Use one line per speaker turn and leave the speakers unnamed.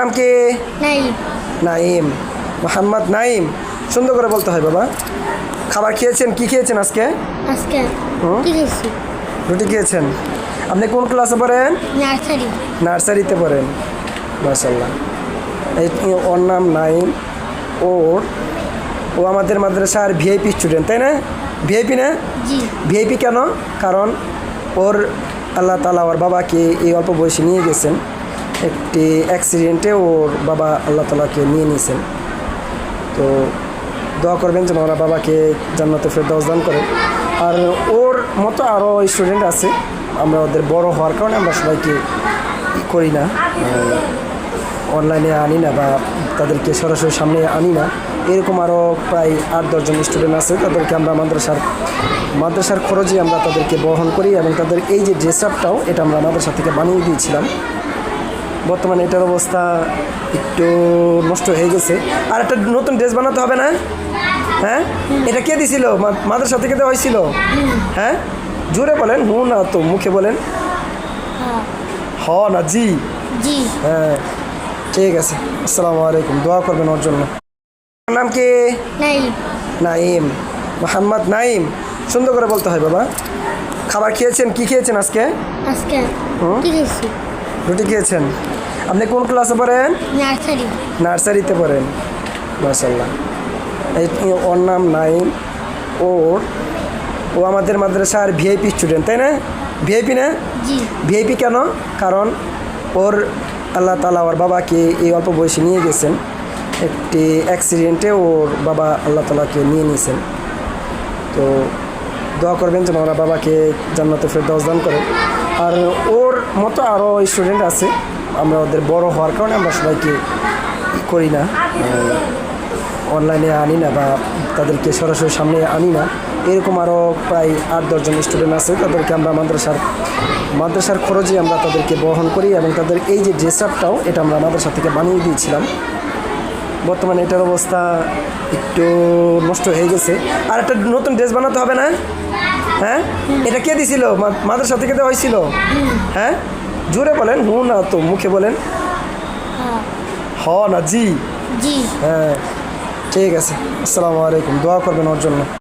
নাম কি?
নাইম।
নাইম, মোহাম্মদ নাইম। সুন্দর করে বলতে হয় বাবা। খাবার খেয়েছেন? কি খেয়েছেন আজকে?
আজকে কি খেয়েছি?
রুটি খেয়েছেন। আপনি কোন ক্লাসে পড়েন?
নার্সারি।
নার্সারিতে পড়েন, মাশাআল্লাহ। ওর নাম নাইম। ও আমাদের মাদ্রাসার ভিআইপি স্টুডেন্ট, তাই না? ভিআইপি না?
জি।
ভিআইপি কেন? কারণ ওর আল্লাহ তাআলা ওর বাবাকে এই অল্প বয়সে নিয়ে গেছেন। একটি অ্যাক্সিডেন্টে ওর বাবা আল্লাহ তাআলাকে নিয়ে নিয়েছেন। তো দোয়া করবেন যেন ওরা বাবাকে জান্নাতে ফেরদাউস দান করে। আর ওর মতো আরও স্টুডেন্ট আছে, আমরা ওদের বড় হওয়ার কারণে আমরা সবাইকে করি না, অনলাইনে আনি না বা তাদেরকে সরাসরি সামনে আনি না। এরকম আরও প্রায় 8-10 জন স্টুডেন্ট আছে, তাদেরকে আমরা মাদ্রাসার খরচে আমরা তাদেরকে বহন করি এবং তাদের এই যে ড্রেস আপটাও এটা আমরা মাদ্রাসা থেকে বানিয়ে দিয়েছিলাম। বর্তমানে এটার অবস্থা একটু নষ্ট হয়ে গেছে, আর একটা নতুন ড্রেস বানাতে হবে না? হ্যাঁ, এটা কে দিছিল? মাদ্রাসা থেকে দেওয়া হয়েছিল? হ্যাঁ, জোরে বলেন, হু না তো মুখে বলেন। হ না জি?
জি।
হ্যাঁ, ঠিক আছে। আসসালামু আলাইকুম, দোয়া করবেন ওর জন্য। নাম কি?
নাইম।
নাইম, মোহাম্মদ নাইম। সুন্দর করে বলতে হয় বাবা। খাবার খেয়েছেন? কি খেয়েছেন আজকে?
আজকে কি খেয়েছি?
রুটি খেয়েছেন। আপনি কোন ক্লাসে পড়েন?
নার্সারি।
নার্সারিতে পড়েন, মাশাআল্লাহ। ওর নাম নাইম। ও আমাদের মাদ্রাসার ভিআইপি স্টুডেন্ট, তাই না? ভিআইপি না?
জি।
ভিআইপি কেন? কারণ ওর আল্লাহ তাআলা ওর বাবাকে এই অল্প বয়সে নিয়ে গেছেন। একটি অ্যাক্সিডেন্টে ওর বাবা আল্লাহ তাআলাকে নিয়ে নিয়েছেন। তো দোয়া করবেন যেন ওরা বাবাকে জান্নাতে ফেরদাউস দান করে। আর ওর মতো আরও স্টুডেন্ট আছে, আমরা ওদের বড় হওয়ার কারণে আমরা সবাইকে করি না, অনলাইনে আনি না বা তাদেরকে সরাসরি সামনে আনি না। এরকম আরও প্রায় 8-10 জন স্টুডেন্ট আছে, তাদেরকে আমরা মাদ্রাসার খরচে আমরা তাদেরকে বহন করি এবং তাদের এই যে ড্রেস আপটাও এটা আমরা মাদ্রাসা থেকে বানিয়ে দিয়েছিলাম। বর্তমানে এটার অবস্থা একটু নষ্ট হয়ে গেছে, আর একটা নতুন ড্রেস বানাতে হবে না? হ্যাঁ, এটা কে দিছিল? মাদ্রাসা থেকে দেওয়া হয়েছিল? হ্যাঁ, জোরে বলেন, হু না তো মুখে বলেন। হ না জি?
জি।
হ্যাঁ, ঠিক আছে। আসসালামু আলাইকুম, দোয়া করবেন ওর জন্য।